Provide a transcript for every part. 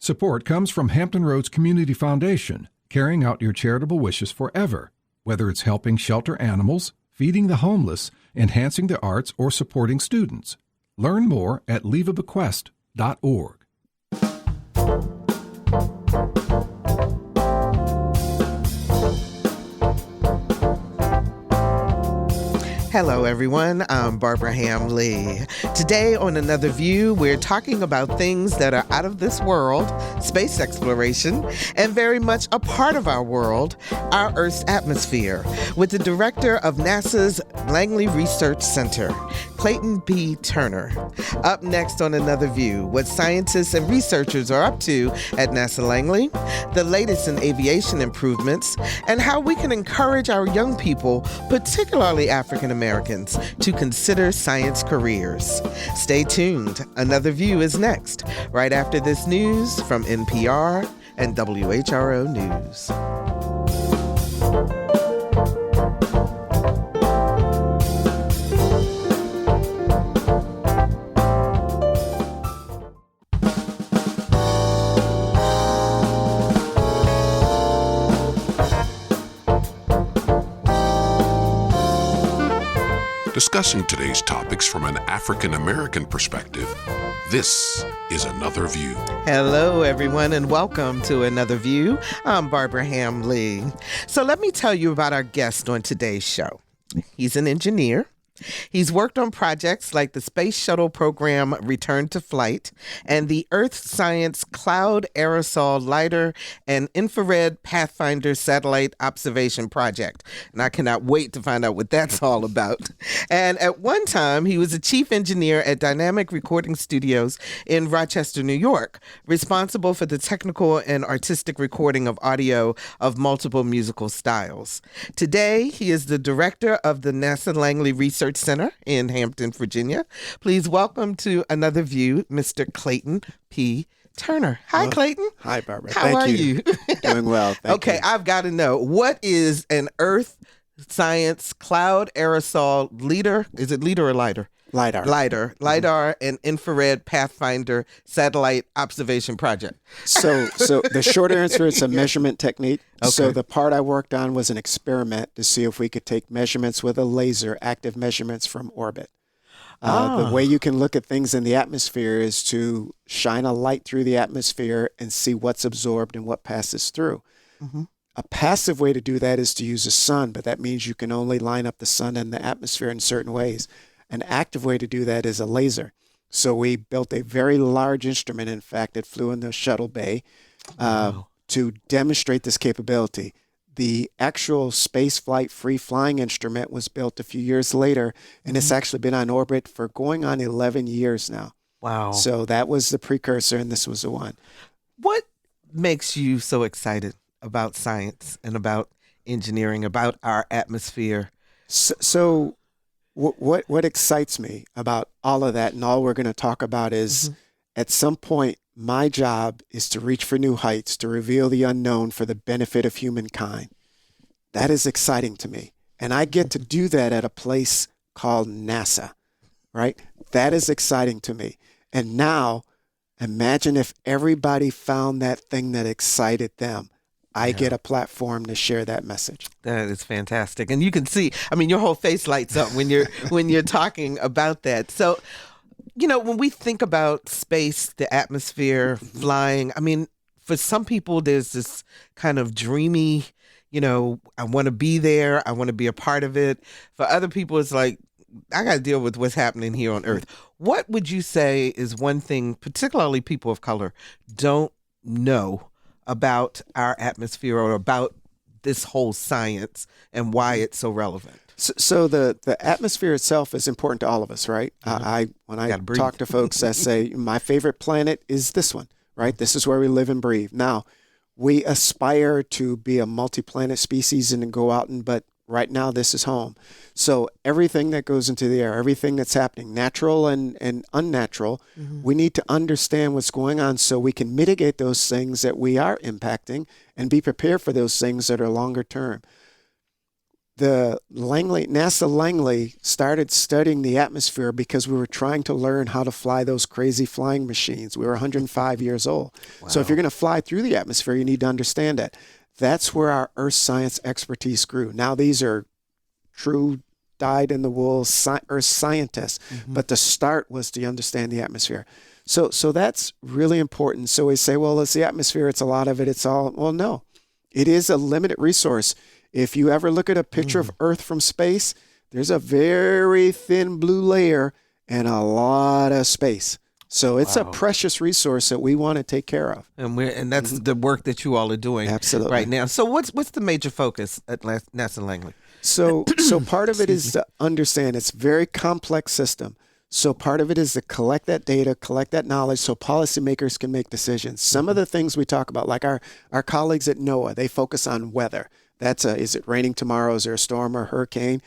Support comes from Hampton Roads Community Foundation, carrying out your charitable wishes forever. Whether it's helping shelter animals, feeding the homeless, enhancing the arts, or supporting students. Learn more at leaveabequest.org. Hello, everyone. I'm Barbara Hamley. Today on Another View, we're talking about things that are out of this world, space exploration, and very much a part of our world, our Earth's atmosphere, with the director of NASA's Langley Research Center, Clayton P. Turner. Up next on Another View, what scientists and researchers are up to at NASA Langley, the latest in aviation improvements, and how we can encourage our young people, particularly African Americans, to consider science careers. Stay tuned. Another View is next, right after this news from NPR and WHRO News. Discussing today's topics from an African American perspective, this is Another View. Hello, everyone, and welcome to Another View. I'm Barbara Hamley. So let me tell you about our guest on today's show. He's an engineer. He's worked on projects like the Space Shuttle program Return to Flight and the Earth Science Cloud Aerosol LiDAR and Infrared Pathfinder Satellite Observation Project. And I cannot wait to find out what that's all about. And at one time, he was a chief engineer at Dynamic Recording Studios in Rochester, New York, responsible for the technical and artistic recording of audio of multiple musical styles. Today, he is the director of the NASA Langley Research Center in Hampton, Virginia. Please welcome to Another View, Mr. Clayton P. Turner. Hi, Clayton. Hi, Barbara. How are you? Doing well. Thank you. I've got to know, what is an Earth Science Cloud Aerosol LiDAR? Is it LiDAR or LiDAR? LiDAR. LiDAR and Infrared Pathfinder Satellite Observation Project. So the short answer is a measurement technique. Okay. So the part I worked on was an experiment to see if we could take measurements with a laser, active measurements from orbit. The way you can look at things in the atmosphere is to shine a light through the atmosphere and see what's absorbed and what passes through. Mm-hmm. A passive way to do that is to use the sun, but that means you can only line up the sun and the atmosphere in certain ways. An active way to do that is a laser. So we built a very large instrument. In fact, it flew in the shuttle bay to demonstrate this capability. The actual space flight free flying instrument was built a few years later, and it's actually been on orbit for going on 11 years now. Wow. So that was the precursor, and this was the one. What makes you so excited about science and about engineering, about our atmosphere? So what excites me about all of that, and all we're going to talk about is at some point, my job is to reach for new heights, to reveal the unknown for the benefit of humankind. That is exciting to me. And I get to do that at a place called NASA, right? That is exciting to me. And now, imagine if everybody found that thing that excited them. I get a platform to share that message. That is fantastic. And you can see, your whole face lights up when you're talking about that. So, when we think about space, the atmosphere, flying, for some people, there's this kind of dreamy, I want to be there. I want to be a part of it. For other people, it's like, I got to deal with what's happening here on Earth. What would you say is one thing, particularly people of color, don't know about our atmosphere or about this whole science and why it's so relevant? So the atmosphere itself is important to all of us, right? When I talk to folks, I say my favorite planet is this one, right? This is where we live and breathe. Now, we aspire to be a multi-planet species and go out but right now this is home. So everything that goes into the air, everything that's happening, natural and unnatural, we need to understand what's going on so we can mitigate those things that we are impacting and be prepared for those things that are longer term. NASA Langley started studying the atmosphere because we were trying to learn how to fly those crazy flying machines. We were 105 years old. Wow. So if you're going to fly through the atmosphere, you need to understand that. That's where our earth science expertise grew. Now these are true dyed-in-the-wool earth scientists, but the start was to understand the atmosphere. So that's really important. So we say, well, it's the atmosphere, it's a lot of it, it's all. Well, no, it is a limited resource. If you ever look at a picture of Earth from space, there's a very thin blue layer and a lot of space. So it's a precious resource that we want to take care of. And that's the work that you all are doing Absolutely. right now. So what's the major focus at NASA Langley? So part of it is to understand it's a very complex system. So part of it is to collect that data, collect that knowledge so policymakers can make decisions. Some of the things we talk about, like our colleagues at NOAA, they focus on weather. That's is it raining tomorrow? Is there a storm or hurricane?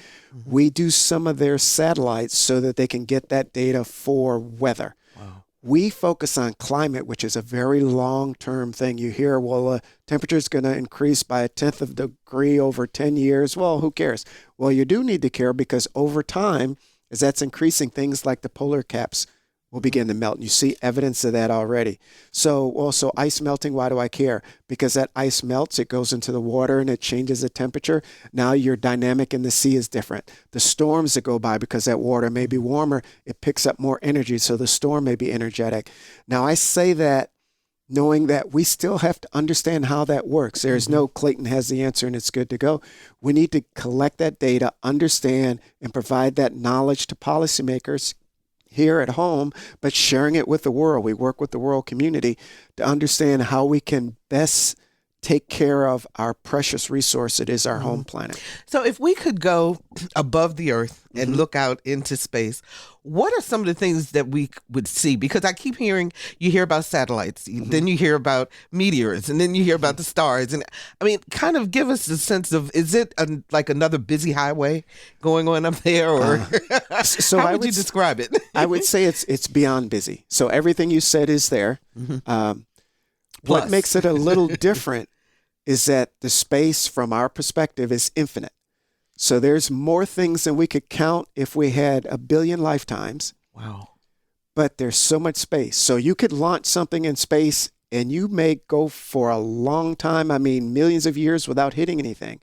We do some of their satellites so that they can get that data for weather. Wow. We focus on climate, which is a very long-term thing. You hear, well, temperature is going to increase by 1/10 of a degree over 10 years. Well, who cares? Well, you do need to care because over time, as that's increasing, things like the polar caps will begin to melt. And you see evidence of that already. So also ice melting, why do I care? Because that ice melts, it goes into the water and it changes the temperature. Now your dynamic in the sea is different. The storms that go by, because that water may be warmer, it picks up more energy, so the storm may be energetic. Now I say that knowing that we still have to understand how that works. There's no Clayton has the answer and it's good to go. We need to collect that data, understand, and provide that knowledge to policymakers here at home, but sharing it with the world. We work with the world community to understand how we can best take care of our precious resource that is our home planet. So if we could go above the earth and look out into space, what are some of the things that we would see? Because I keep hearing, you hear about satellites, then you hear about meteors, and then you hear about the stars. And I mean, kind of give us a sense of, is it like another busy highway going on up there? Or so how would you describe it? I would say it's beyond busy. So everything you said is there. What makes it a little different is that the space from our perspective is infinite. So there's more things than we could count if we had 1 billion lifetimes. Wow. But there's so much space. So you could launch something in space and you may go for a long time, I mean millions of years without hitting anything.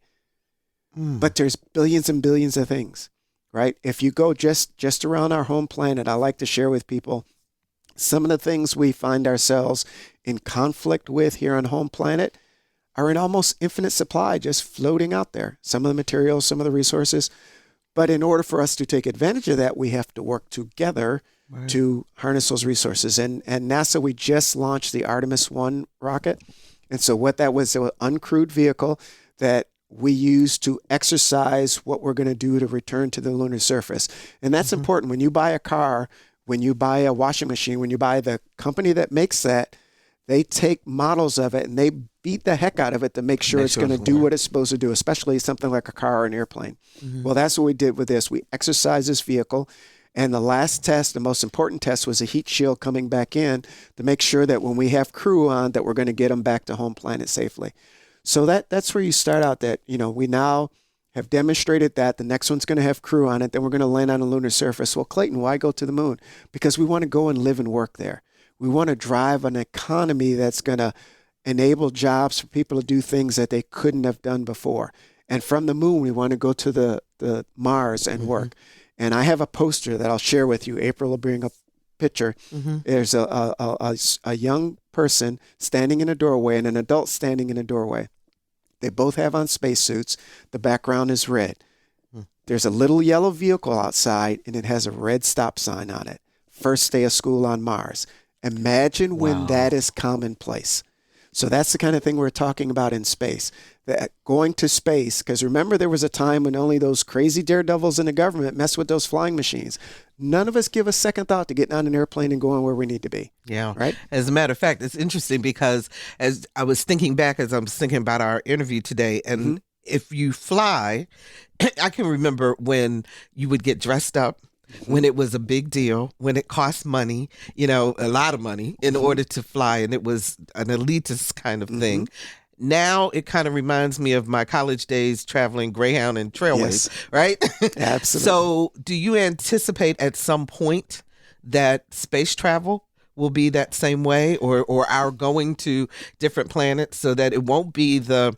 But there's billions and billions of things, right? If you go just around our home planet, I like to share with people some of the things we find ourselves in conflict with here on home planet are in almost infinite supply, just floating out there. Some of the materials, some of the resources. But in order for us to take advantage of that, we have to work together to harness those resources. And NASA, we just launched the Artemis 1 rocket. And so what that was, an uncrewed vehicle that we use to exercise what we're going to do to return to the lunar surface. And that's important. When you buy a car, when you buy a washing machine, when you buy the company that makes that, they take models of it and they beat the heck out of it to make sure it's going to do what it's supposed to do, especially something like a car or an airplane. Well, that's what we did with this. We exercised this vehicle. And the last test, the most important test, was a heat shield coming back in to make sure that when we have crew on, that we're going to get them back to home planet safely. So that's where you start out that, we now have demonstrated that the next one's going to have crew on it. Then we're going to land on a lunar surface. Well, Clayton, why go to the moon? Because we want to go and live and work there. We want to drive an economy that's going to enable jobs for people to do things that they couldn't have done before. And from the moon, we want to go to the Mars and work. And I have a poster that I'll share with you. April will bring a picture. There's a young person standing in a doorway and an adult standing in a doorway. They both have on spacesuits. The background is red. There's a little yellow vehicle outside, and it has a red stop sign on it. First day of school on Mars. Imagine when that is commonplace. So that's the kind of thing we're talking about in space. That going to space, because remember there was a time when only those crazy daredevils in the government messed with those flying machines. None of us give a second thought to getting on an airplane and going where we need to be. Yeah. Right? As a matter of fact, it's interesting because as I was thinking back, as I was thinking about our interview today, and if you fly, I can remember when you would get dressed up, when it was a big deal, when it cost money, a lot of money in order to fly, and it was an elitist kind of thing. now it kind of reminds me of my college days traveling Greyhound and Trailways, right? Absolutely. So do you anticipate at some point that space travel will be that same way, or our going to different planets, so that it won't be the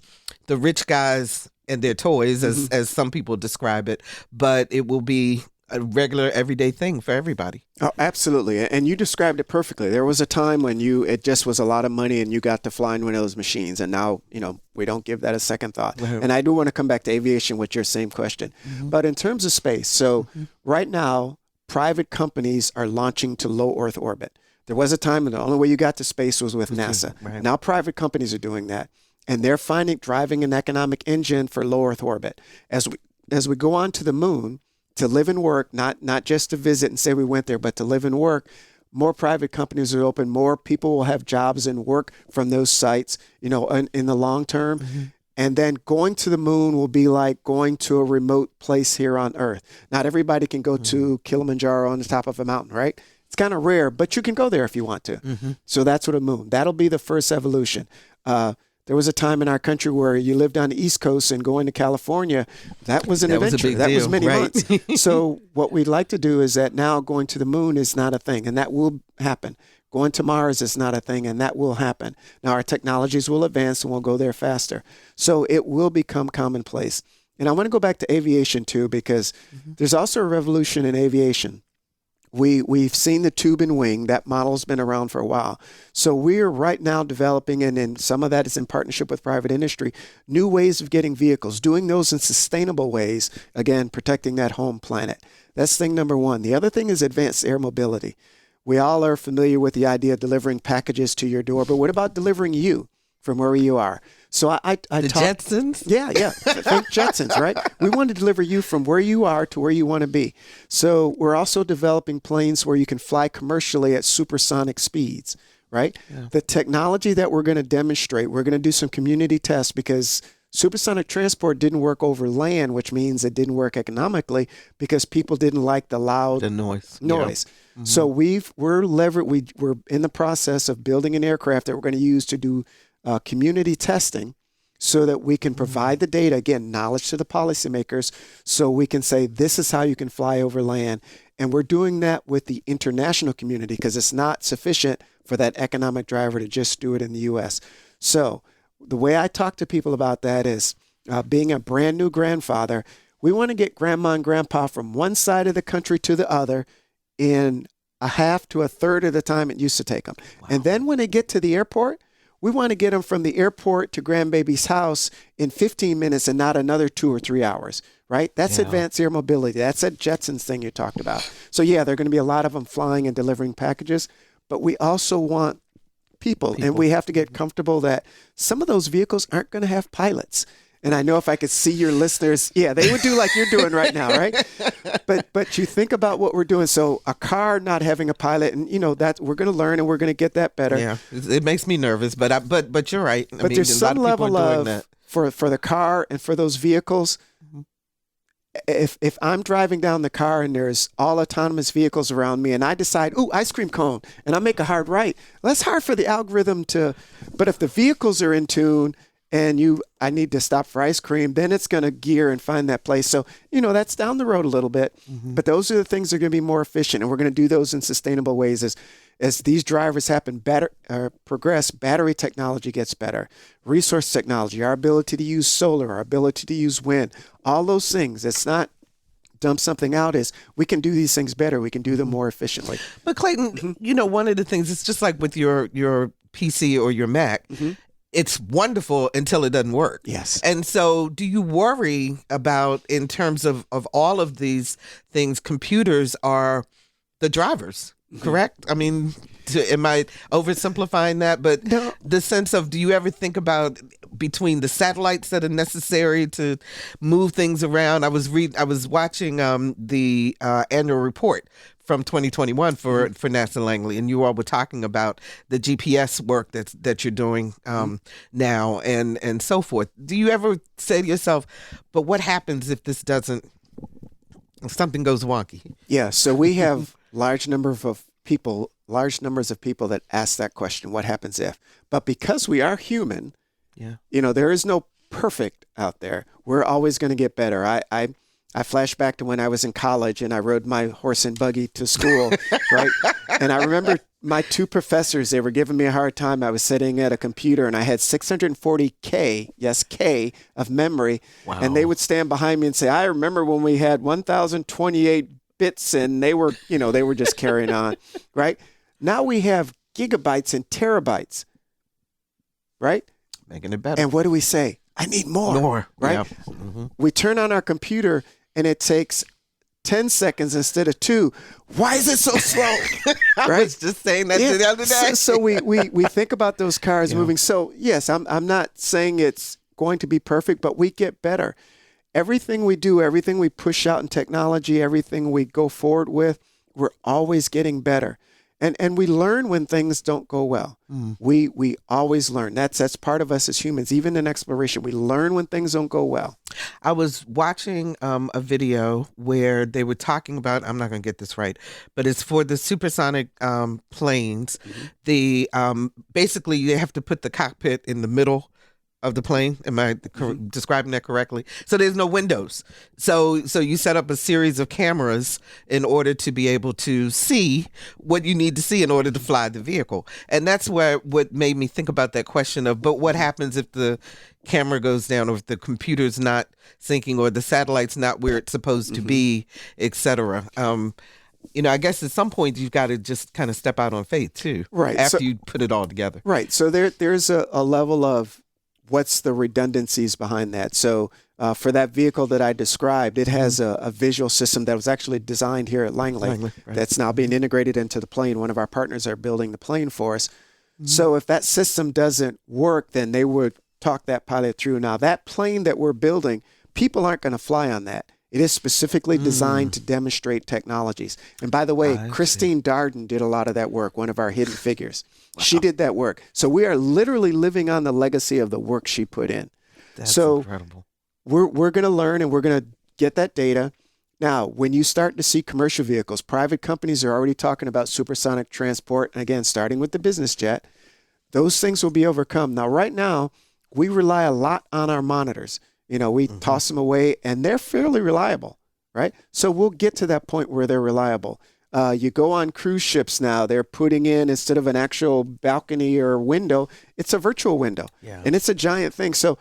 rich guys and their toys, as some people describe it, but it will be a regular everyday thing for everybody? Oh, absolutely. And you described it perfectly. There was a time when it just was a lot of money and you got to fly in one of those machines. And now, we don't give that a second thought. Right. And I do want to come back to aviation with your same question. But in terms of space, so right now, private companies are launching to low Earth orbit. There was a time when the only way you got to space was with NASA. Right. Now private companies are doing that. And they're driving an economic engine for low Earth orbit. As we go on to the moon, to live and work, not just to visit and say we went there, but to live and work, more private companies are open, more people will have jobs and work from those sites, in the long term. And then going to the moon will be like going to a remote place here on Earth. Not everybody can go to Kilimanjaro on the top of a mountain, right? It's kind of rare, but you can go there if you want to. So that's what a moon. That'll be the first evolution. There was a time in our country where you lived on the East Coast and going to California, that was an adventure. That was many months. So what we'd like to do is that now going to the moon is not a thing, and that will happen. Going to Mars is not a thing, and that will happen. Now our technologies will advance and we'll go there faster. So it will become commonplace. And I want to go back to aviation too, because there's also a revolution in aviation. We've seen the tube and wing. That model's been around for a while. So we're right now developing, and some of that is in partnership with private industry, new ways of getting vehicles, doing those in sustainable ways, again, protecting that home planet. That's thing number one. The other thing is advanced air mobility. We all are familiar with the idea of delivering packages to your door, but what about delivering you from where you are? So I the Jetsons? Yeah. Think Jetsons, right? We want to deliver you from where you are to where you want to be. So we're also developing planes where you can fly commercially at supersonic speeds, right? Yeah. The technology that we're going to demonstrate, we're going to do some community tests, because supersonic transport didn't work over land, which means it didn't work economically because people didn't like the noise. Yeah. So we're in the process of building an aircraft that we're going to use to do community testing, so that we can provide the data, again, knowledge to the policymakers, so we can say this is how you can fly over land. And we're doing that with the international community, because it's not sufficient for that economic driver to just do it in the U.S. So the way I talk to people about that is, being a brand new grandfather, we want to get grandma and grandpa from one side of the country to the other in a half to a third of the time it used to take them. Wow. And then when they get to the airport, we want to get them from the airport to grandbaby's house in 15 minutes and not another 2 or 3 hours, right? That's advanced air mobility. That's that Jetsons thing you talked about. So yeah, there are going to be a lot of them flying and delivering packages, but we also want people. And we have to get comfortable that some of those vehicles aren't going to have pilots. And I know if I could see your listeners, yeah, they would do like you're doing right now, right? But you think about what we're doing. So a car not having a pilot, and that we're going to learn and we're going to get that better. Yeah, it makes me nervous, but you're right. But there's some level of for the car and for those vehicles. If I'm driving down the car and there's all autonomous vehicles around me, and I decide, ice cream cone, and I make a hard right, well, that's hard for the algorithm to. But if the vehicles are in tune, and I need to stop for ice cream, then it's going to gear and find that place. So, that's down the road a little bit. But those are the things that are going to be more efficient, and we're going to do those in sustainable ways. As these drivers progress, battery technology gets better, resource technology, our ability to use solar, our ability to use wind, all those things. It's not dump something out, is we can do these things better. We can do them more efficiently. But Clayton, one of the things, it's just like with your PC or your Mac, it's wonderful until it doesn't work. Yes. And so do you worry about, in terms of all of these things, computers are the drivers, correct? I mean, am I oversimplifying that? But no. The sense of, do you ever think about between the satellites that are necessary to move things around? I was watching the annual report from 2021 for NASA Langley, and you all were talking about the GPS work that you're doing now and so forth. Do you ever say to yourself, but what happens if if something goes wonky? Yeah, so we have large numbers of people that ask that question, what happens if? But because we are human, Yeah. There is no perfect out there. We're always going to get better. I flash back to when I was in college and I rode my horse and buggy to school, right? And I remember my two professors, they were giving me a hard time. I was sitting at a computer and I had 640K, yes, K of memory. Wow. And they would stand behind me and say, I remember when we had 1,028 bits and they were just carrying on, right? Now we have gigabytes and terabytes, right? Making it better. And what do we say? I need more. More. Right? Yeah. Mm-hmm. We turn on our computer and it takes 10 seconds instead of 2. Why is it so slow? I Right? was just saying that the other day. So we think about those cars moving. So yes, I'm not saying it's going to be perfect, but we get better. Everything we do, everything we push out in technology, everything we go forward with, we're always getting better. And we learn when things don't go well. We always learn. That's part of us as humans. Even in exploration, we learn when things don't go well. I was watching a video where they were talking about, I'm not going to get this right, but it's for the supersonic planes. The basically you have to put the cockpit in the middle of the plane. Am I describing that correctly? So there's no windows. So you set up a series of cameras in order to be able to see what you need to see in order to fly the vehicle. And that's what made me think about that question of, but what happens if the camera goes down, or if the computer's not syncing, or the satellite's not where it's supposed to be, et cetera? I guess at some point you've got to just kind of step out on faith too, Right. after you put it all together. Right. So there's a level of what's the redundancies behind that. So for that vehicle that I described, it has a visual system that was actually designed here at Langley, Right. that's now being integrated into the plane. One of our partners are building the plane for us. So if that system doesn't work, then they would talk that pilot through. Now, that plane that we're building, people aren't going to fly on that. It is specifically designed to demonstrate technologies. And by the way, Christine Darden did a lot of that work, one of our hidden figures. Wow. She did that work. So we are literally living on the legacy of the work she put in. That's so incredible. We're going to learn and we're going to get that data. Now, when you start to see commercial vehicles, private companies are already talking about supersonic transport. And again, starting with the business jet, those things will be overcome. Now, right now, we rely a lot on our monitors. We toss them away and they're fairly reliable, right? So we'll get to that point where they're reliable. You go on cruise ships now, they're putting in, instead of an actual balcony or window, it's a virtual window. Yeah. And it's a giant thing. So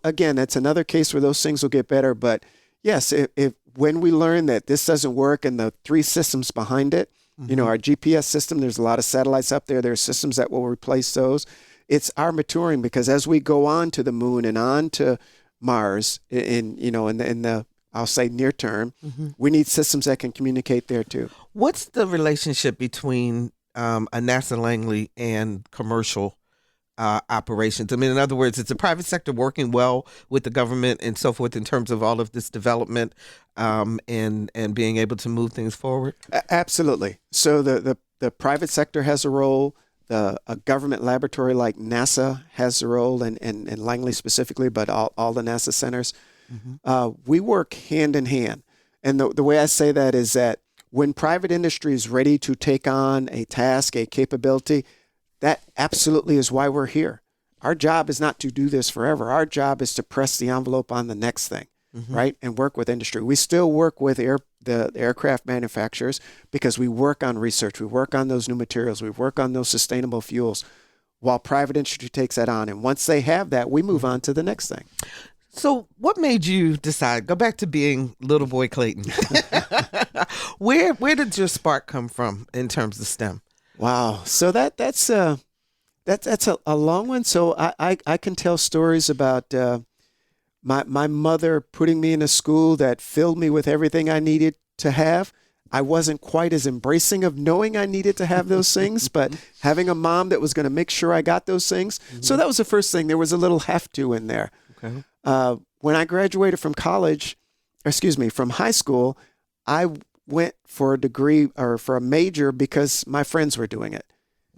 again, that's another case where those things will get better. But yes, if when we learn that this doesn't work and the 3 systems behind it, our GPS system, there's a lot of satellites up there. There are systems that will replace those. It's our maturing, because as we go on to the moon and on to Mars in the I'll say near term, we need systems that can communicate there too. What's the relationship between a NASA Langley and commercial operations? I mean, in other words, it's the private sector working well with the government and so forth in terms of all of this development and being able to move things forward? Absolutely. So the private sector has a role. A government laboratory like NASA has a role, and Langley specifically, but all the NASA centers. We work hand in hand. And the way I say that is that when private industry is ready to take on a task, a capability, that absolutely is why we're here. Our job is not to do this forever. Our job is to press the envelope on the next thing, right? And work with industry. We still work with the aircraft manufacturers because we work on research. We work on those new materials. We work on those sustainable fuels while private industry takes that on. And once they have that, we move on to the next thing. So what made you decide, go back to being little boy Clayton. Where did your spark come from in terms of STEM? Wow. So that's a long one. So I can tell stories about my mother putting me in a school that filled me with everything I needed to have. I wasn't quite as embracing of knowing I needed to have those things, but having a mom that was going to make sure I got those things. So that was the first thing. There was a little have to in there. Okay. When I graduated from from high school, I went for a degree or for a major because my friends were doing it.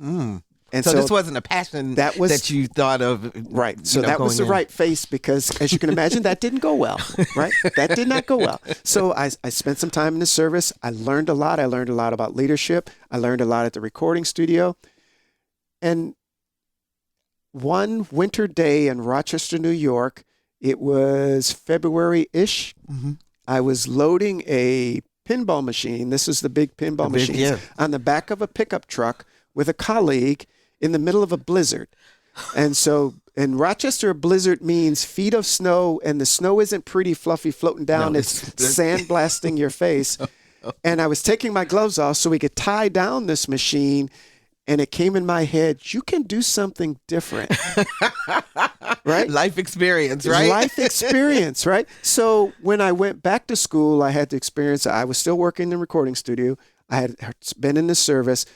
And so this wasn't a passion that you thought of. Right. So that was the right face because, as you can imagine, that didn't go well, right? That did not go well. So I spent some time in the service. I learned a lot. I learned a lot about leadership. I learned a lot at the recording studio. And one winter day in Rochester, New York. It was February-ish. I was loading a pinball machine. This is the big pinball machine on the back of a pickup truck with a colleague in the middle of a blizzard. And so in Rochester, a blizzard means feet of snow, and the snow isn't pretty fluffy floating down. It's sandblasting your face. And I was taking my gloves off so we could tie down this machine. And it came in my head, you can do something different, right? Life experience, right? Life experience, right? So when I went back to school, I had the experience. I was still working in the recording studio. I had been in the service.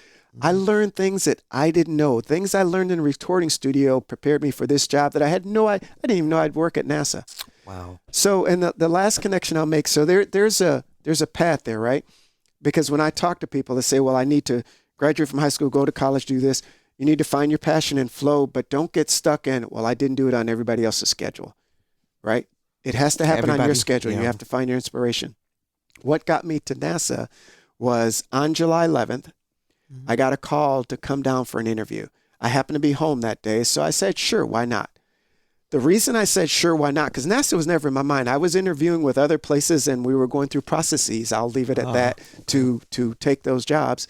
I learned things that I didn't know. Things I learned in the recording studio prepared me for this job that I didn't even know I'd work at NASA. Wow. So, and the last connection I'll make, so there's a path there, right? Because when I talk to people, they say, well, I need to graduate from high school, go to college, do this. You need to find your passion and flow, but don't get stuck in, well, I didn't do it on everybody else's schedule, right? It has to happen on your schedule. You have to find your inspiration. What got me to NASA was on July 11th, I got a call to come down for an interview. I happened to be home that day, so I said, sure, why not? The reason I said, sure, why not? Because NASA was never in my mind. I was interviewing with other places, and we were going through processes. I'll leave it at that to take those jobs.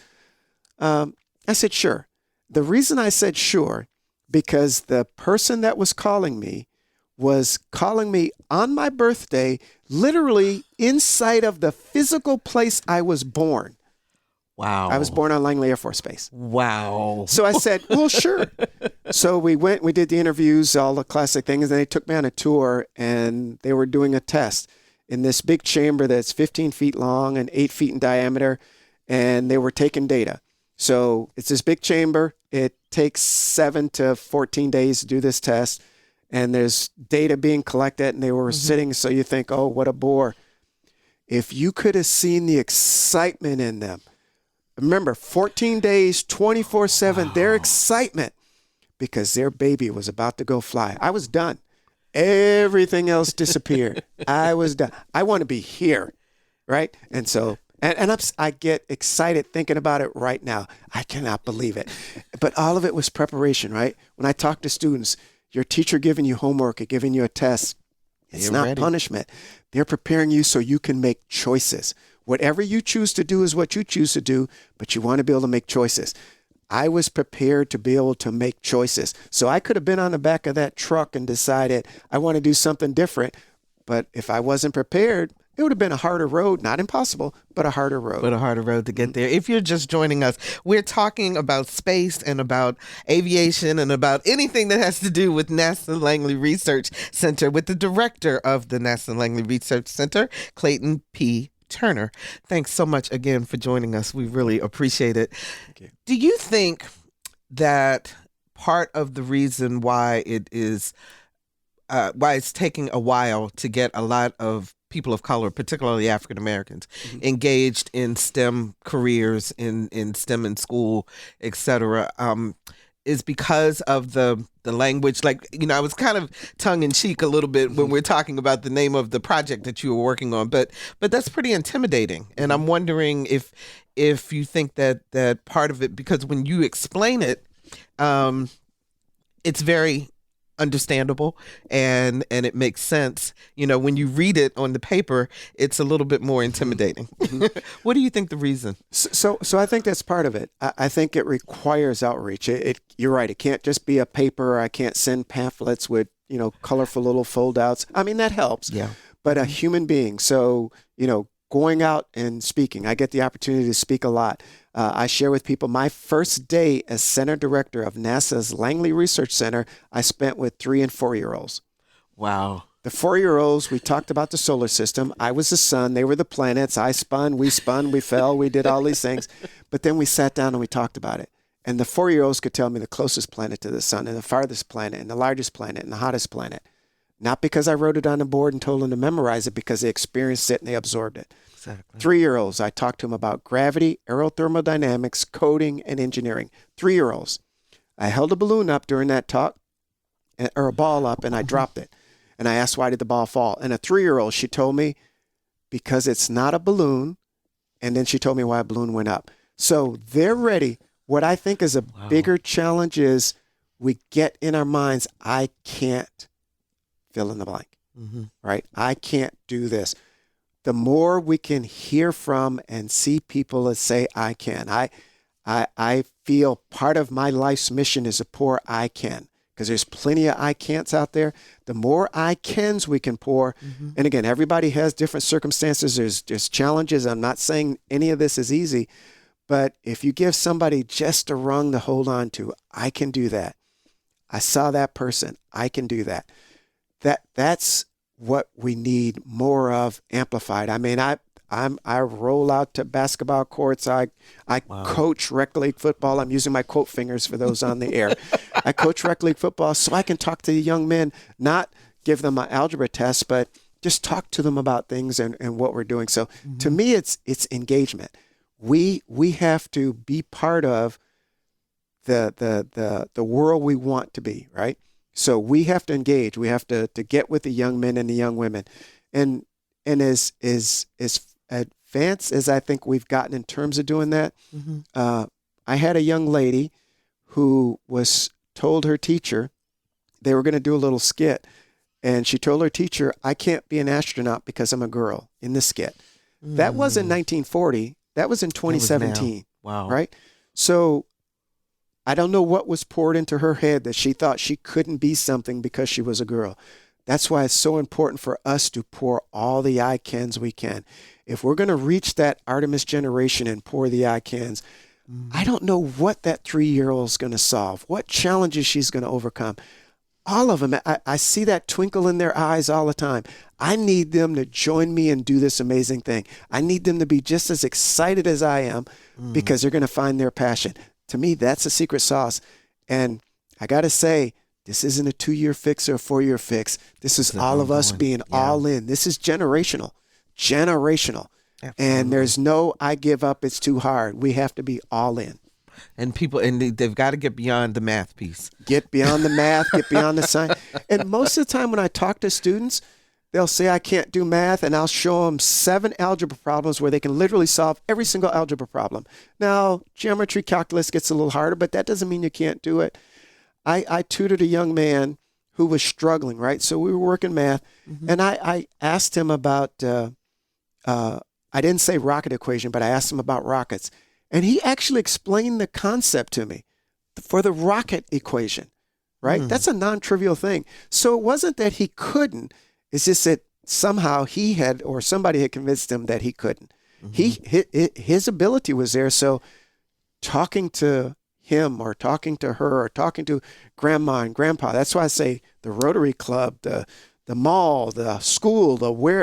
I said, sure. The reason I said sure, because the person that was calling me was calling me on my birthday, literally inside of the physical place I was born. Wow. I was born on Langley Air Force Base. Wow. So I said, well, sure. So we did the interviews, all the classic things, and they took me on a tour, and they were doing a test in this big chamber that's 15 feet long and 8 feet in diameter, and they were taking data. So it's this big chamber. It takes 7 to 14 days to do this test. And there's data being collected, and they were sitting. So you think, oh, what a bore. If you could have seen the excitement in them. Remember, 14 days, 24/7, their excitement because their baby was about to go fly. I was done. Everything else disappeared. I was done. I want to be here, right? And so... And I get excited thinking about it right now. I cannot believe it. But all of it was preparation, right? When I talk to students, your teacher giving you homework or giving you a test, it's not punishment. They're preparing you so you can make choices. Whatever you choose to do is what you choose to do, but you want to be able to make choices. I was prepared to be able to make choices. So I could have been on the back of that truck and decided I want to do something different. But if I wasn't prepared, it would have been a harder road, not impossible, but a harder road. But a harder road to get there. If you're just joining us, we're talking about space and about aviation and about anything that has to do with NASA Langley Research Center with the director of the NASA Langley Research Center, Clayton P. Turner. Thanks so much again for joining us. We really appreciate it. Thank you. Do you think that part of the reason why it's taking a while to get a lot of people of color, particularly African Americans, engaged in STEM careers, in STEM in school, et cetera, is because of the language? Like, I was kind of tongue in cheek a little bit when we're talking about the name of the project that you were working on, but that's pretty intimidating. And I'm wondering if you think that part of it, because when you explain it, it's very understandable and it makes sense. When you read it on the paper, it's a little bit more intimidating. What do you think the reason? So I think that's part of it. I think it requires outreach. You're right. It can't just be a paper. I can't send pamphlets with, colorful little foldouts. I mean, that helps. Yeah. But a human being. So, going out and speaking, I get the opportunity to speak a lot. I share with people my first day as center director of NASA's Langley Research Center, I spent with 3 and 4-year-olds. Wow. The 4-year-olds, we talked about the solar system. I was the sun. They were the planets. I spun, we fell, we did all these things. But then we sat down and we talked about it. And the 4-year-olds could tell me the closest planet to the sun and the farthest planet and the largest planet and the hottest planet. Not because I wrote it on the board and told them to memorize it, because they experienced it and they absorbed it. Exactly. 3-year-olds, I talked to them about gravity, aerothermodynamics, coding, and engineering. 3-year-olds. I held a balloon up during that talk, or a ball up, and I dropped it. And I asked, why did the ball fall? And a 3-year-old, she told me, because it's not a balloon. And then she told me why a balloon went up. So they're ready. What I think is a bigger challenge is we get in our minds, I can't fill in the blank, right? I can't do this. The more we can hear from and see people that say, I can. I feel part of my life's mission is to pour I can, because there's plenty of I can'ts out there. The more I cans we can pour, and again, everybody has different circumstances. There's challenges. I'm not saying any of this is easy, but if you give somebody just a rung to hold on to, I can do that. I saw that person. I can do that. That's what we need more of, amplified. I mean, I roll out to basketball courts. I coach rec league football. I'm using my quote fingers for those on the air. I coach rec league football so I can talk to the young men, not give them an algebra test, but just talk to them about things and what we're doing. So to me, it's engagement. We have to be part of the world we want to be, right? So we have to engage. We have to get with the young men and the young women. And as advanced as I think we've gotten in terms of doing that, I had a young lady who was told her teacher they were going to do a little skit. And she told her teacher, I can't be an astronaut because I'm a girl, in the skit. That wasn't 1940. That was in 2017. Wow. Right? So I don't know what was poured into her head that she thought she couldn't be something because she was a girl. That's why it's so important for us to pour all the I cans we can. If we're going to reach that Artemis generation and pour the I cans, I don't know what that 3-year-old is going to solve, what challenges she's going to overcome. All of them, I see that twinkle in their eyes all the time. I need them to join me and do this amazing thing. I need them to be just as excited as I am because they're going to find their passion. To me, that's the secret sauce. And I got to say, this isn't a 2-year fix or a 4-year fix. This is all of us being all in. This is generational. Absolutely. And there's no, I give up, it's too hard. We have to be all in. And people, they've got to get beyond the math piece. Get beyond the math, get beyond the science. And most of the time when I talk to students, they'll say, I can't do math, and I'll show them 7 algebra problems where they can literally solve every single algebra problem. Now, geometry, calculus gets a little harder, but that doesn't mean you can't do it. I tutored a young man who was struggling, right? So we were working math, and I asked him about, I didn't say rocket equation, but I asked him about rockets. And he actually explained the concept to me for the rocket equation, right? That's a non-trivial thing. So it wasn't that he couldn't. It's just that somehow he had, or somebody had convinced him that he couldn't. His ability was there. So talking to him or talking to her or talking to grandma and grandpa, that's why I say the Rotary Club, the mall, the school,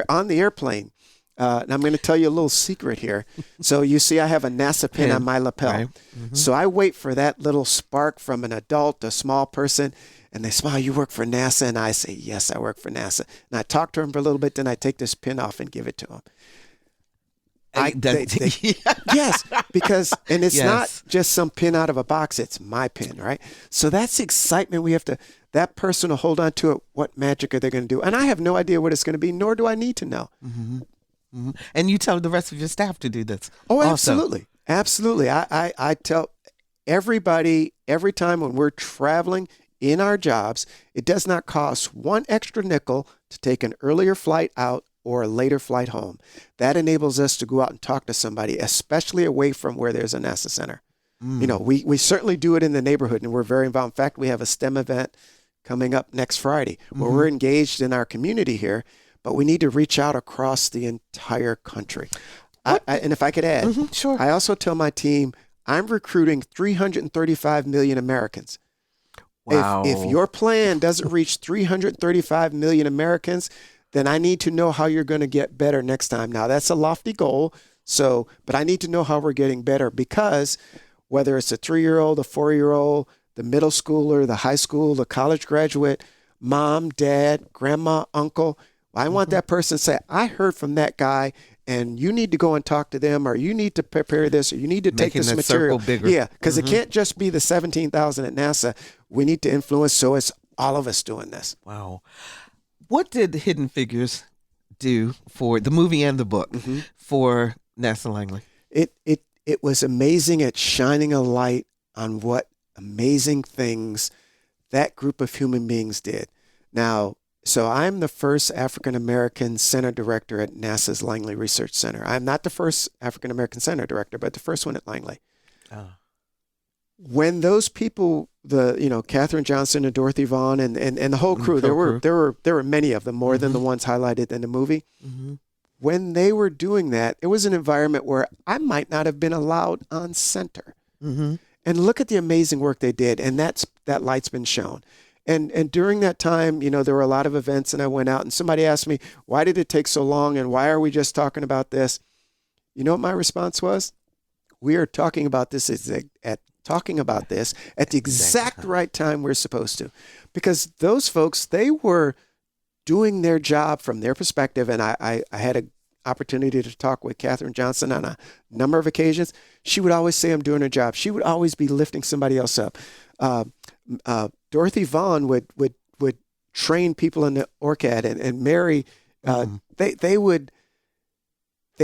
on the airplane. And I'm going to tell you a little secret here. So you see I have a NASA pin on my lapel. Right. So I wait for that little spark from an adult, a small person, and they smile, you work for NASA? And I say, yes, I work for NASA. And I talk to him for a little bit, then I take this pin off and give it to him. Yes, because, and it's not just some pin out of a box, it's my pin, right? So that's excitement. We have to, that person will hold on to it. What magic are they going to do? And I have no idea what it's going to be, nor do I need to know. And you tell the rest of your staff to do this. Oh, absolutely. Also. Absolutely. I tell everybody, every time when we're traveling in our jobs, it does not cost 1 extra nickel to take an earlier flight out or a later flight home. That enables us to go out and talk to somebody, especially away from where there's a NASA center. You know, we certainly do it in the neighborhood, and we're very involved. In fact, we have a STEM event coming up next Friday where we're engaged in our community here, but we need to reach out across the entire country. And if I could add, sure. I also tell my team, I'm recruiting 335 million Americans. Wow. If your plan doesn't reach 335 million Americans, then I need to know how you're going to get better next time. Now, that's a lofty goal, but I need to know how we're getting better, because whether it's a 3-year-old, a 4-year-old, the middle schooler, the high school, the college graduate, mom, dad, grandma, uncle, I want that person to say, I heard from that guy, and you need to go and talk to them, or you need to prepare this, or you need to take this material. Bigger. Yeah, because it can't just be the 17,000 at NASA. We need to influence, so it's all of us doing this. Wow. What did Hidden Figures do for the movie and the book for NASA Langley? It was amazing at shining a light on what amazing things that group of human beings did. Now, so I'm the first African-American center director at NASA's Langley Research Center. I'm not the first African-American center director, but the first one at Langley. Oh. When those people, Katherine Johnson and Dorothy Vaughan and the whole crew, there were many of them, more than the ones highlighted in the movie. Mm-hmm. When they were doing that, it was an environment where I might not have been allowed on center. Mm-hmm. And look at the amazing work they did, and that light's been shown. And during that time, there were a lot of events, and I went out, and somebody asked me, why did it take so long, and why are we just talking about this? You know what my response was? We are talking about this at the exact right time we're supposed to. Because those folks, they were doing their job from their perspective, and I had an opportunity to talk with Katherine Johnson on a number of occasions. She would always say I'm doing her job. She would always be lifting somebody else up. Dorothy Vaughan would train people in the ORCAD, and Mary, they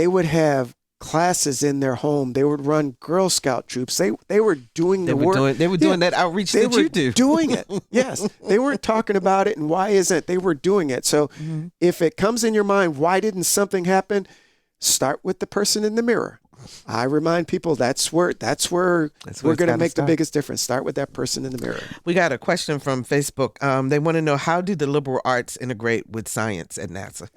would have classes in their home. They would run Girl Scout troops. They were doing the work. They were doing that outreach that you do. Doing it. Yes. They weren't talking about it and why isn't it. They were doing it. So if it comes in your mind, why didn't something happen? Start with the person in the mirror. I remind people that's where we're going to make the biggest difference. Start with that person in the mirror. We got a question from Facebook. They want to know, how do the liberal arts integrate with science at NASA?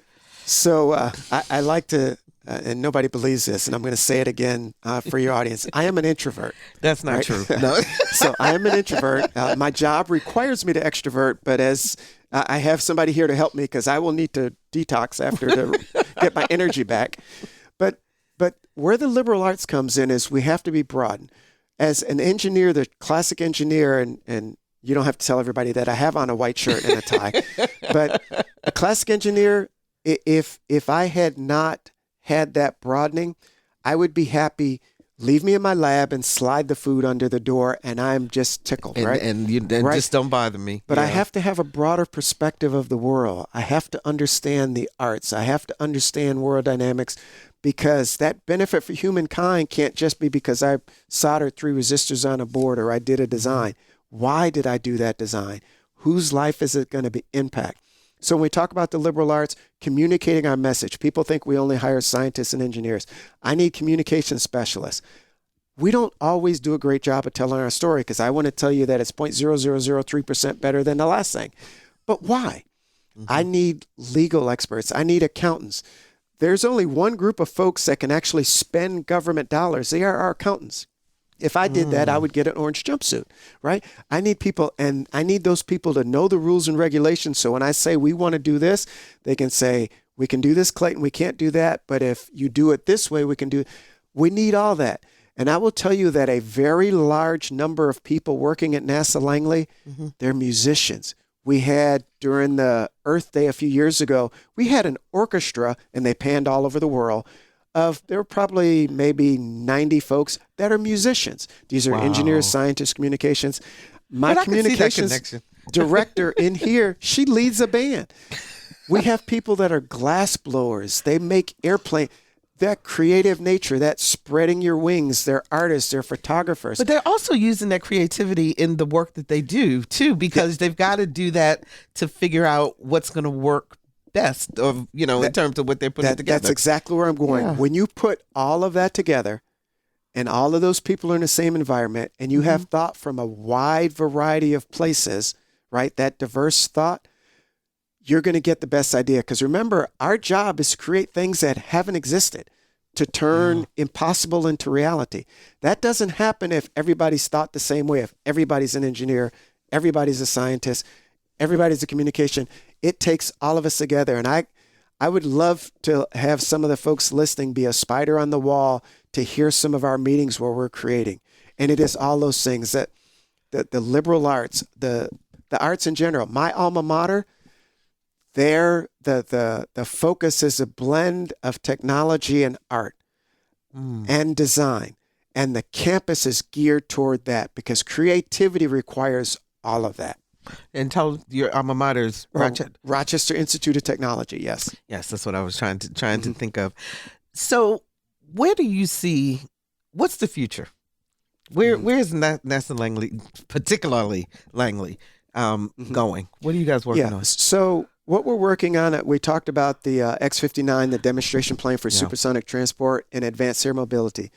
So I like to, and nobody believes this, and I'm going to say it again for your audience. I am an introvert. That's not true. No. So I am an introvert. My job requires me to extrovert, but as I have somebody here to help me because I will need to detox after to get my energy back. But where the liberal arts comes in is we have to be broad. As an engineer, the classic engineer, and you don't have to tell everybody that I have on a white shirt and a tie, but a classic engineer, if I had not had that broadening, I would be happy. Leave me in my lab and slide the food under the door, and I'm just tickled, right? And right? Just don't bother me. But I have to have a broader perspective of the world. I have to understand the arts. I have to understand world dynamics, because that benefit for humankind can't just be because I soldered 3 resistors on a board or I did a design. Why did I do that design? Whose life is it going to impact? So when we talk about the liberal arts, communicating our message, people think we only hire scientists and engineers. I need communication specialists. We don't always do a great job of telling our story, because I want to tell you that it's 0.0003% better than the last thing. But why? I need legal experts. I need accountants. There's only one group of folks that can actually spend government dollars. They are our accountants. If I did that, I would get an orange jumpsuit, right? I need people, and I need those people to know the rules and regulations. So when I say we want to do this, they can say, we can do this, Clayton, we can't do that. But if you do it this way, we can do it. We need all that. And I will tell you that a very large number of people working at NASA Langley, they're musicians. We had, during the Earth Day a few years ago, we had an orchestra, and they panned all over the world, there were probably maybe 90 folks that are musicians. These are engineers, scientists, communications. My communications director in here, she leads a band. We have people that are glass blowers. They make airplane. That creative nature, that spreading your wings, they're artists, they're photographers. But they're also using that creativity in the work that they do, too, because they've got to do that to figure out what's going to work best, of in terms of what they're putting together. That's exactly where I'm going. Yeah. When you put all of that together, and all of those people are in the same environment, and you have thought from a wide variety of places, right? That diverse thought, you're going to get the best idea. Because remember, our job is to create things that haven't existed, to turn impossible into reality. That doesn't happen if everybody's thought the same way, if everybody's an engineer, everybody's a scientist, everybody's a communication. It takes all of us together. And I would love to have some of the folks listening be a spider on the wall to hear some of our meetings where we're creating. And it is all those things, that the liberal arts, the arts in general. My alma mater, there, the focus is a blend of technology and art and design. And the campus is geared toward that, because creativity requires all of that. And tell your alma mater's Rochester Institute of Technology. Yes. Yes, that's what I was trying to think of. So, where do you see, what's the future? Where is NASA Langley, particularly Langley, going? What are you guys working on? So what we're working on, we talked about the X-59, the demonstration plane for supersonic transport and advanced air mobility.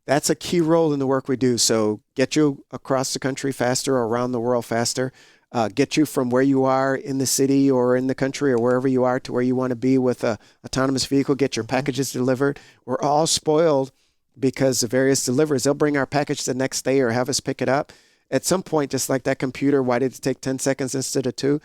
That's a key role in the work we do. So get you across the country faster or around the world faster, get you from where you are in the city or in the country or wherever you are to where you want to be with a autonomous vehicle, get your packages delivered. We're all spoiled because the various deliverers, they'll bring our package the next day or have us pick it up. At some point, just like that computer, why did it take 10 seconds instead of 2?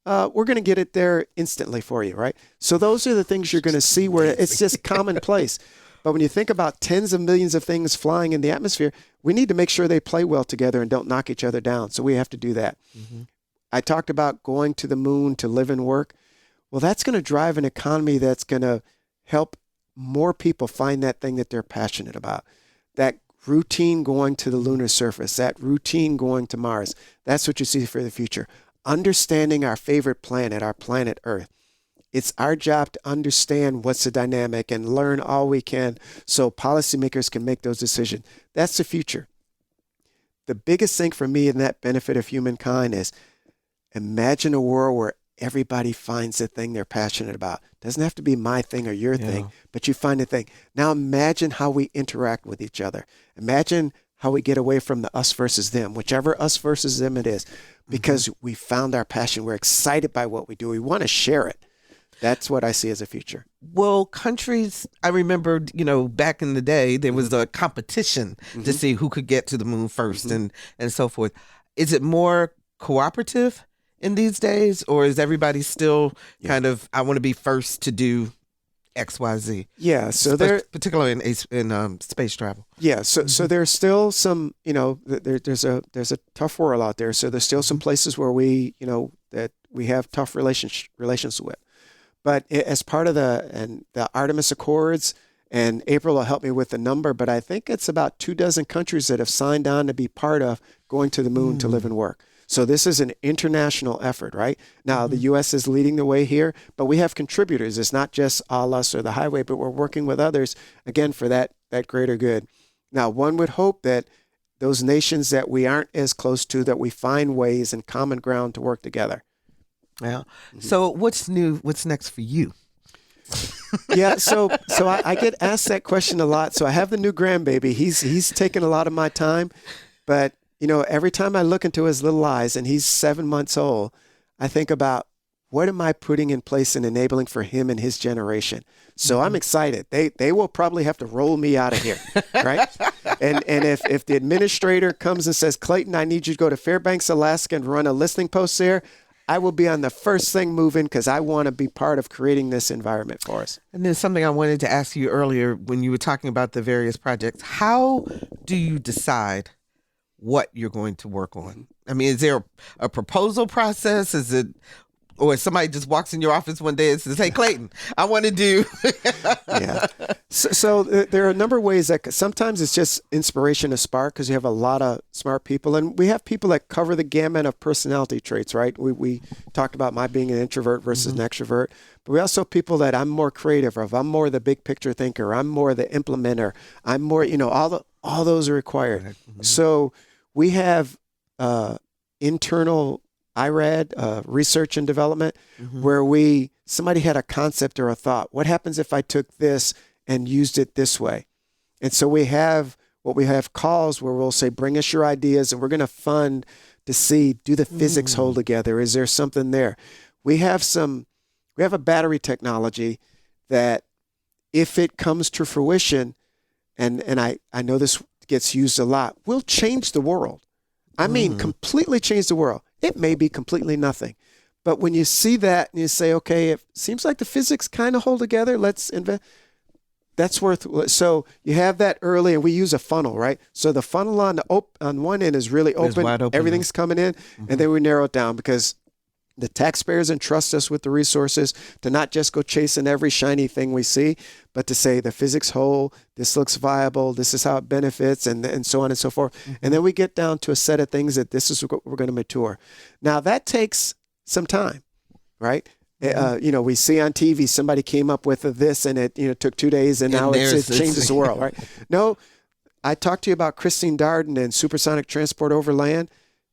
We're going to get it there instantly for you, right? So those are the things you're going to see where it's just commonplace. But when you think about tens of millions of things flying in the atmosphere, we need to make sure they play well together and don't knock each other down. So we have to do that. I talked about going to the moon to live and work. Well, that's going to drive an economy that's going to help more people find that thing that they're passionate about. That routine going to the lunar surface, that routine going to Mars. That's what you see for the future. Understanding our favorite planet, our planet Earth. It's our job to understand what's the dynamic and learn all we can so policymakers can make those decisions. That's the future. The biggest thing for me in that benefit of humankind is imagine a world where everybody finds the thing they're passionate about. It doesn't have to be my thing or your thing, but you find the thing. Now imagine how we interact with each other. Imagine how we get away from the us versus them, whichever us versus them it is, because we found our passion. We're excited by what we do. We want to share it. That's what I see as a future. Well, countries, I remember, back in the day, there was a competition to see who could get to the moon first and so forth. Is it more cooperative in these days, or is everybody still kind of, I want to be first to do X, Y, Z? Yeah, so there, particularly in space travel. Yeah, so there's still some, there's a tough world out there. So there's still some places where we, that we have tough relations with. But as part of the Artemis Accords, and April will help me with the number, but I think it's about 24 countries that have signed on to be part of going to the moon to live and work. So this is an international effort, right? Now, the U.S. is leading the way here, but we have contributors. It's not just all us or the highway, but we're working with others, again, for that greater good. Now, one would hope that those nations that we aren't as close to, that we find ways and common ground to work together. Yeah. So what's new? What's next for you? Yeah. So I get asked that question a lot. So I have the new grandbaby. He's taken a lot of my time, but every time I look into his little eyes and he's 7 months old, I think about what am I putting in place and enabling for him and his generation. So I'm excited. They will probably have to roll me out of here, right? And if the administrator comes and says, Clayton, I need you to go to Fairbanks, Alaska and run a listening post there, I will be on the first thing moving because I want to be part of creating this environment for us. And there's something I wanted to ask you earlier when you were talking about the various projects. How do you decide what you're going to work on? I mean, is there a proposal process? Is it, or somebody just walks in your office one day and says, hey, Clayton, I want to do. Yeah. So there are a number of ways that sometimes it's just inspiration to spark because you have a lot of smart people. And we have people that cover the gamut of personality traits, right? We talked about my being an introvert versus an extrovert. But we also have people that I'm more creative of. I'm more the big picture thinker. I'm more the implementer. I'm more, all those are required. So we have internal IRAD, research and development, where somebody had a concept or a thought. What happens if I took this and used it this way? And so we have calls where we'll say, bring us your ideas, and we're going to fund to see, do the physics hold together? Is there something there? We have a battery technology that if it comes to fruition, and I know this gets used a lot, will change the world. I mean, completely change the world. It may be completely nothing. But when you see that and you say, okay, it seems like the physics kind of hold together, let's invest. That's worth. So you have that early, and we use a funnel, right? So the funnel on one end is really open. Wide open. Everything's coming in, and then we narrow it down because the taxpayers entrust us with the resources to not just go chasing every shiny thing we see, but to say the physics hold, this looks viable, this is how it benefits, and so on and so forth. And then we get down to a set of things that this is what we're going to mature. Now that takes some time, right? We see on TV somebody came up with this, and it took 2 days, and now it changes the world, right? No, I talked to you about Christine Darden and supersonic transport over land.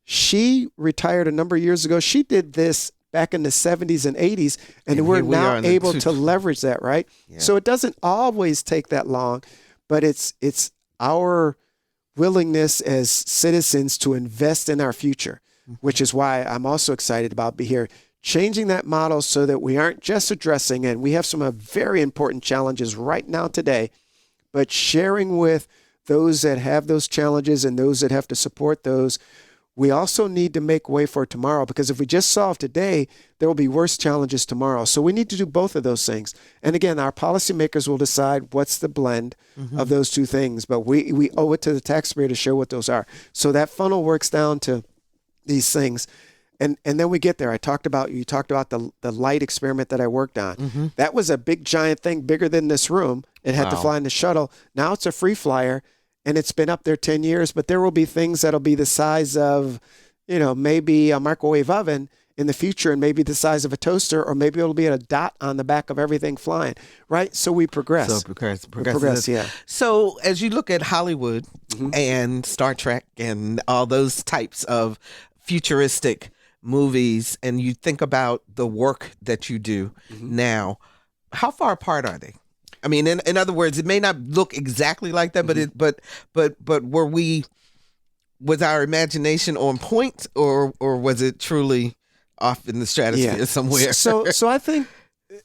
She retired a number of years ago. She did this back in the 70s and 80s, and we're now able to leverage that, right? Yeah. So it doesn't always take that long, but it's our willingness as citizens to invest in our future, which is why I'm also excited about being here, changing that model so that we aren't just addressing, and we have some very important challenges right now today, but sharing with those that have those challenges and those that have to support those. We also need to make way for tomorrow, because if we just solve today, there will be worse challenges tomorrow. So we need to do both of those things. And again, our policymakers will decide what's the blend of those two things, but we owe it to the taxpayer to show what those are. So that funnel works down to these things. And then we get there. You talked about the light experiment that I worked on. That was a big, giant thing, bigger than this room. It had to fly in the shuttle. Now it's a free flyer. And it's been up there 10 years, but there will be things that'll be the size of, maybe a microwave oven in the future, and maybe the size of a toaster, or maybe it'll be a dot on the back of everything flying, right? So we progress. So progress, yeah. So as you look at Hollywood and Star Trek and all those types of futuristic movies, and you think about the work that you do now, how far apart are they? I mean, in other words, it may not look exactly like that, but was our imagination on point, or was it truly off in the stratosphere somewhere? So I think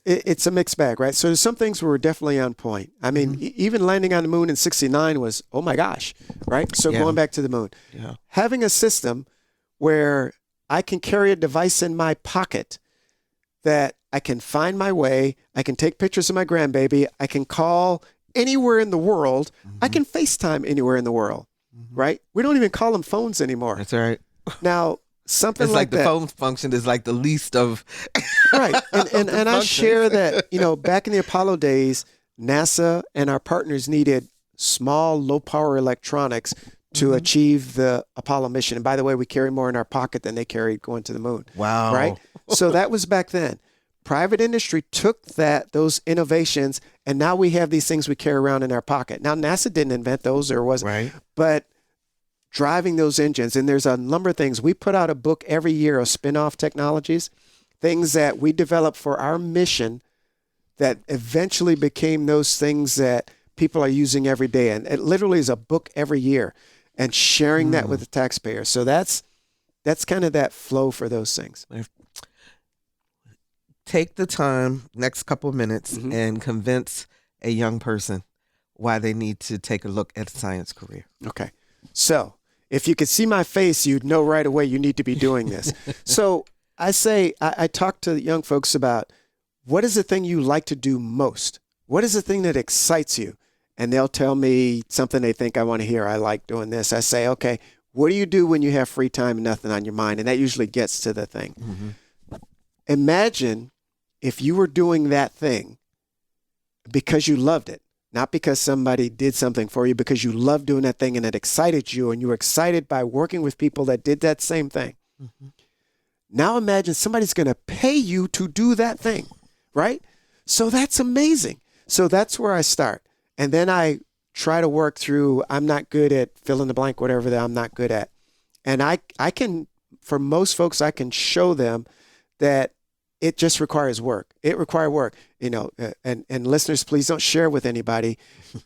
it's a mixed bag, right? So there's some things where we're definitely on point. I mean, even landing on the moon in '69 was, oh my gosh, right? So going back to the moon, having a system where I can carry a device in my pocket that I can find my way, I can take pictures of my grandbaby, I can call anywhere in the world, I can FaceTime anywhere in the world, right? We don't even call them phones anymore. That's right. Now, something it's like that. The phone function is like the least of... Right. And I share that, back in the Apollo days, NASA and our partners needed small, low-power electronics to achieve the Apollo mission. And by the way, we carry more in our pocket than they carried going to the moon. Wow. Right? So that was back then. Private industry took those innovations, and now we have these things we carry around in our pocket. Now, NASA didn't invent those, or was right, but driving those engines, and there's a number of things. We put out a book every year of spin-off technologies, things that we developed for our mission that eventually became those things that people are using every day. And it literally is a book every year, and sharing that with the taxpayer. So that's kind of that flow for those things. Take the time, next couple of minutes, and convince a young person why they need to take a look at a science career. Okay. So if you could see my face, you'd know right away you need to be doing this. So I talk to young folks about, what is the thing you like to do most? What is the thing that excites you? And they'll tell me something they think I want to hear. I like doing this. I say, okay, what do you do when you have free time and nothing on your mind? And that usually gets to the thing. Imagine if you were doing that thing because you loved it, not because somebody did something for you, because you loved doing that thing and it excited you, and you were excited by working with people that did that same thing. Now imagine somebody's going to pay you to do that thing, right? So that's amazing. So that's where I start. And then I try to work through, I'm not good at fill in the blank, whatever that I'm not good at. And I can, for most folks, I can show them that it just requires work. It requires work, and listeners, please don't share with anybody,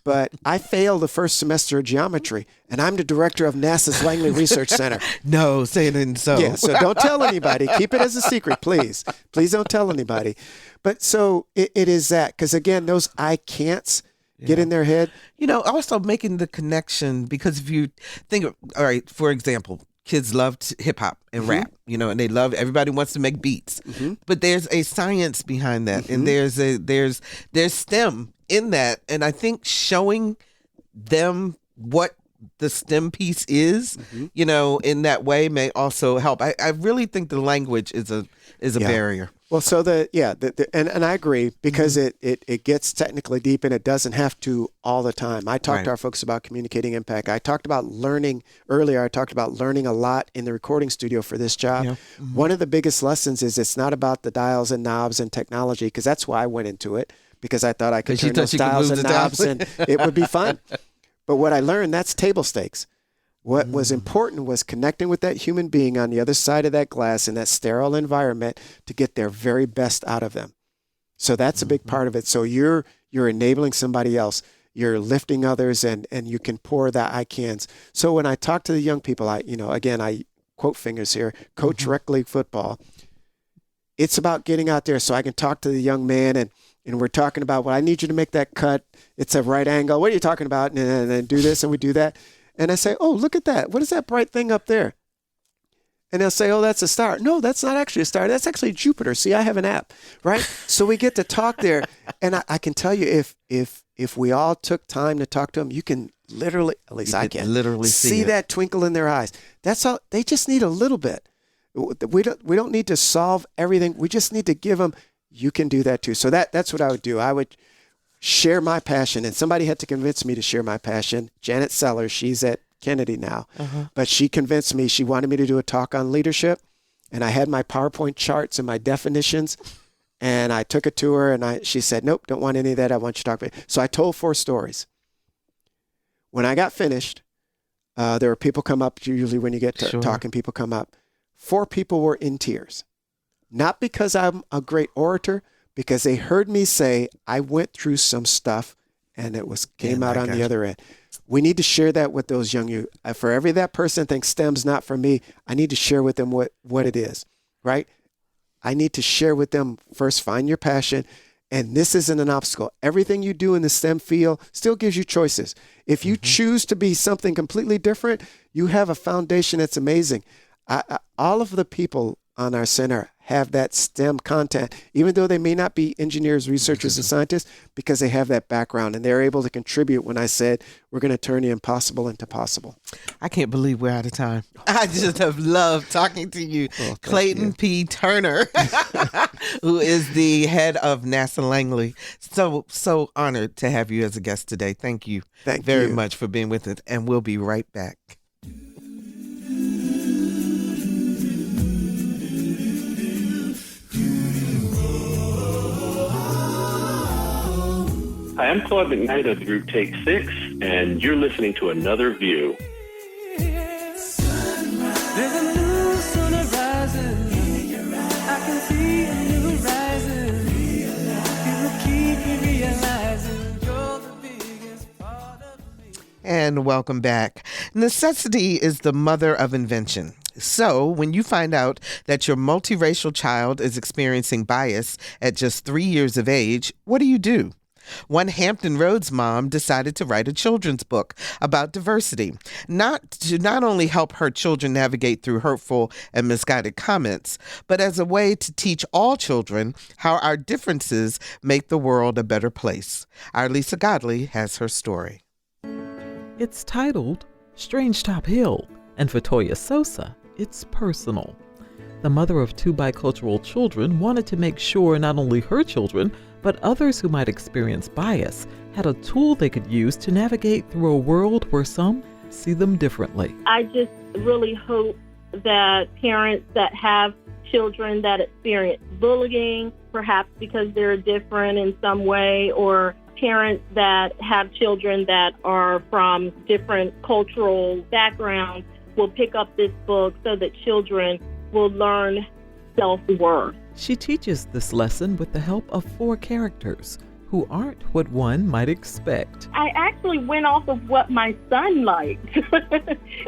but I failed the first semester of geometry, and I'm the director of NASA's Langley Research Center. No, say it isn't so. Yeah, so don't tell anybody. Keep it as a secret, please. Please don't tell anybody. But so it is that, because again, those I can'ts get in their head. Also making the connection, because if you think, all right, for example, kids loved hip hop and rap, and everybody wants to make beats, but there's a science behind that, and there's STEM in that, and I think showing them what the STEM piece is, in that way may also help. I really think the language is a barrier. Well, so and I agree, because it gets technically deep, and it doesn't have to all the time. I talked to our folks about communicating impact. I talked about learning earlier. I talked about learning a lot in the recording studio for this job. Yeah. One of the biggest lessons is it's not about the dials and knobs and technology, because that's why I went into it, because I thought I could turn those dials and knobs and it would be fun. But what I learned, that's table stakes. What was important was connecting with that human being on the other side of that glass in that sterile environment to get their very best out of them. So that's a big part of it. So you're enabling somebody else. You're lifting others, and you can pour that I cans. So when I talk to the young people, I quote fingers here, coach rec league football. It's about getting out there so I can talk to the young man, and we're talking about, well, I need you to make that cut. It's a right angle. What are you talking about? And then do this, and we do that. And I say, oh, look at that. What is that bright thing up there? And they'll say, oh, that's a star. No, that's not actually a star. That's actually Jupiter. See, I have an app, right? So we get to talk there. And I can tell you, if we all took time to talk to them, you can literally, at least I can, literally see that twinkle in their eyes. That's all. They just need a little bit. We don't need to solve everything. We just need to give them, you can do that too. So that's what I would do. I would share my passion. And somebody had to convince me to share my passion. Janet Sellers, she's at Kennedy now, but she convinced me. She wanted me to do a talk on leadership, and I had my PowerPoint charts and my definitions, and I took it to her, and she said, nope, don't want any of that. I want you to talk about it. So I told 4 stories. When I got finished, there were people come up. Usually when you get to talking, people come up. 4 people were in tears, not because I'm a great orator, because they heard me say I went through some stuff, and it came out on the other end. We need to share that with those young youth. For every that person thinks STEM's not for me, I need to share with them what it is, right? I need to share with them, first, find your passion, and this isn't an obstacle. Everything you do in the STEM field still gives you choices. If you choose to be something completely different, you have a foundation that's amazing. All of the people on our center have that STEM content, even though they may not be engineers, researchers, and scientists, because they have that background and they're able to contribute when I said we're going to turn the impossible into possible. I can't believe we're out of time. I just have loved talking to you, Clayton P. Turner, who is the head of NASA Langley. So honored to have you as a guest today. Thank you very much for being with us, and we'll be right back. Hi, I'm Claude McKnight of Group Take 6, and you're listening to Another View. There's a new sun rising. I can see a new horizon. You will keep me realizing you're the biggest part of me. And welcome back. Necessity is the mother of invention. So when you find out that your multiracial child is experiencing bias at just 3 years of age, what do? One Hampton Roads mom decided to write a children's book about diversity, not only help her children navigate through hurtful and misguided comments, but as a way to teach all children how our differences make the world a better place. Our Lisa Godley has her story. It's titled Strange Top Hill, and for Toya Sosa, it's personal. The mother of 2 bicultural children wanted to make sure not only her children, but others who might experience bias had a tool they could use to navigate through a world where some see them differently. I just really hope that parents that have children that experience bullying, perhaps because they're different in some way, or parents that have children that are from different cultural backgrounds will pick up this book so that children will learn self-worth. She teaches this lesson with the help of 4 characters who aren't what one might expect. I actually went off of what my son liked.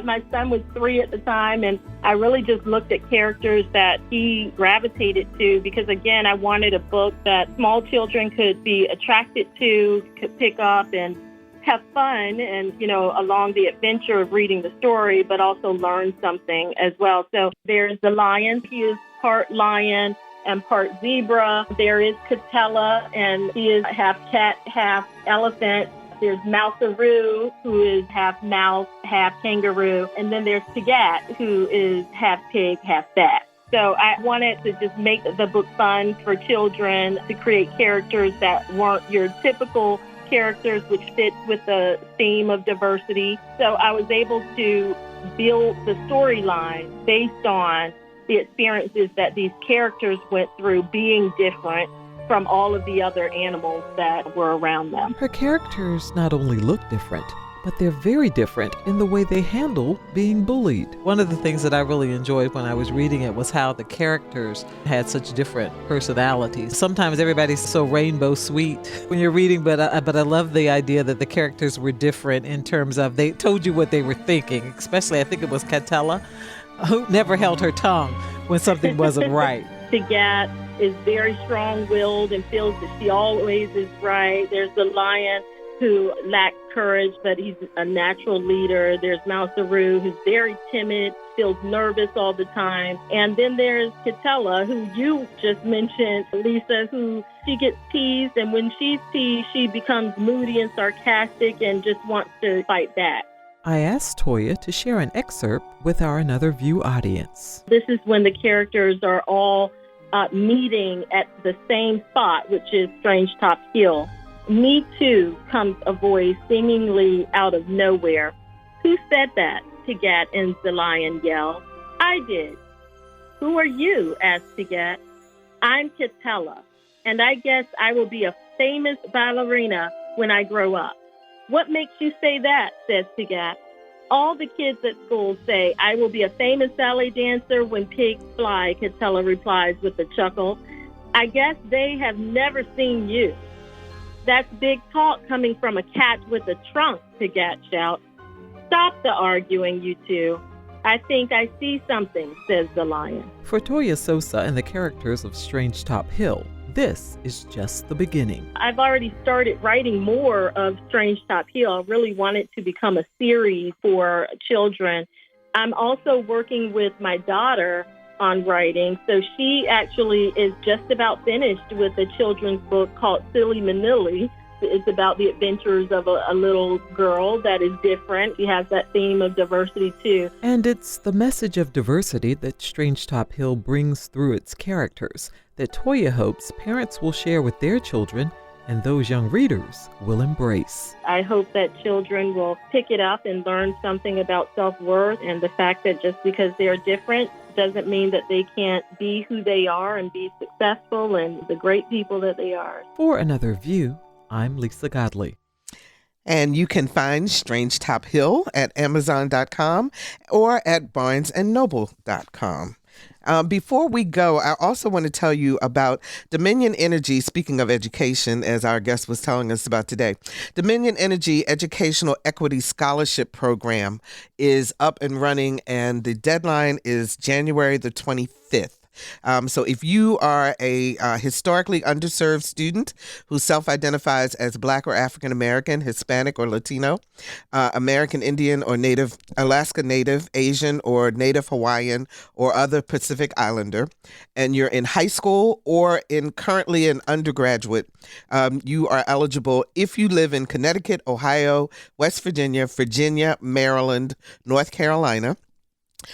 My son was 3 at the time, and I really just looked at characters that he gravitated to because, again, I wanted a book that small children could be attracted to, could pick up and have fun and, along the adventure of reading the story, but also learn something as well. So there's the lion. He is part lion and part zebra. There is Catella, and he is half cat, half elephant. There's Mouseroo, who is half mouse, half kangaroo. And then there's Tagat, who is half pig, half bat. So I wanted to just make the book fun for children, to create characters that weren't your typical characters, which fit with the theme of diversity. So I was able to build the storyline based on the experiences that these characters went through being different from all of the other animals that were around them. Her characters not only look different, but they're very different in the way they handle being bullied. One of the things that I really enjoyed when I was reading it was how the characters had such different personalities. Sometimes everybody's so rainbow sweet when you're reading, but I love the idea that the characters were different in terms of they told you what they were thinking, especially I think it was Catella, who never held her tongue when something wasn't right. Sagat is very strong-willed and feels that she always is right. There's the lion who lacks courage, but he's a natural leader. There's Mousearoo, who's very timid, feels nervous all the time. And then there's Catella, who you just mentioned, Lisa, who she gets teased, and when she's teased, she becomes moody and sarcastic and just wants to fight back. I asked Toya to share an excerpt with our Another View audience. This is when the characters are all meeting at the same spot, which is Strange Top Hill. Me too, comes a voice seemingly out of nowhere. Who said that? Sagat and the lion yell. I did. Who are you? asked Sagat. I'm Catella, and I guess I will be a famous ballerina when I grow up. What makes you say that? says Sagat. All the kids at school say I will be a famous ballet dancer when pigs fly, Catella replies with a chuckle. I guess they have never seen you. That's big talk coming from a cat with a trunk, Sagat shouts. Stop the arguing, you two. I think I see something, says the lion. For Toya Sosa and the characters of Strange Top Hill, this is just the beginning. I've already started writing more of Strange Top Hill. I really want it to become a series for children. I'm also working with my daughter on writing. So she actually is just about finished with a children's book called Silly Manili. It's about the adventures of a little girl that is different. She has that theme of diversity too. And it's the message of diversity that Strange Top Hill brings through its characters that Toya hopes parents will share with their children and those young readers will embrace. I hope that children will pick it up and learn something about self-worth and the fact that just because they're different doesn't mean that they can't be who they are and be successful and the great people that they are. For Another View, I'm Lisa Godley. And you can find Strange Top Hill at Amazon.com or at BarnesandNoble.com. Before we go, I also want to tell you about Dominion Energy. Speaking of education, as our guest was telling us about today, Dominion Energy Educational Equity Scholarship Program is up and running, and the deadline is January the 25th. So if you are a historically underserved student who self-identifies as Black or African American, Hispanic or Latino, American Indian or Native, Alaska Native, Asian or Native Hawaiian or other Pacific Islander, and you're in high school or currently an undergraduate, you are eligible if you live in Connecticut, Ohio, West Virginia, Maryland, North Carolina,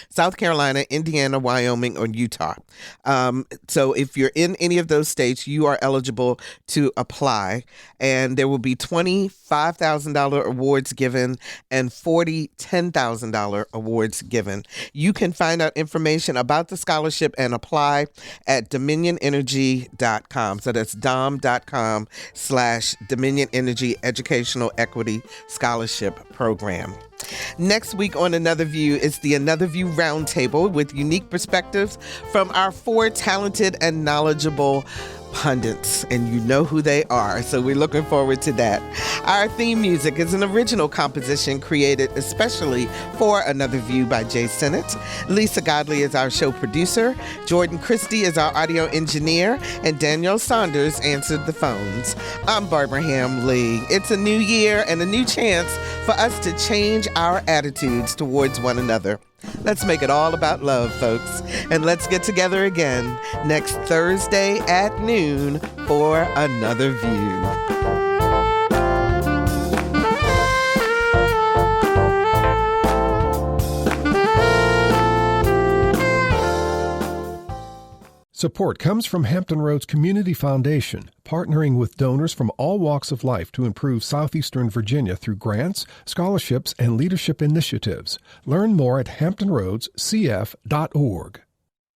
South Carolina, Indiana, Wyoming, or Utah. So if you're in any of those states, you are eligible to apply. And there will be 20 $5,000 awards given and 40 $10,000 awards given. You can find out information about the scholarship and apply at dominionenergy.com. So that's dom.com/Dominion Energy Educational Equity Scholarship Program. Next week on Another View is the Another View Roundtable with unique perspectives from our 4 talented and knowledgeable pundits, and you know who they are, so we're looking forward to that. Our theme music is an original composition created especially for Another View by Jay Sennett. Lisa Godley is our show producer, Jordan Christie is our audio engineer, and Danielle Saunders answered the phones. I'm Barbara Ham-Lee. It's a new year and a new chance for us to change our attitudes towards one another. Let's make it all about love, folks. And let's get together again next Thursday at noon for Another View. Support comes from Hampton Roads Community Foundation, partnering with donors from all walks of life to improve southeastern Virginia through grants, scholarships, and leadership initiatives. Learn more at hamptonroadscf.org.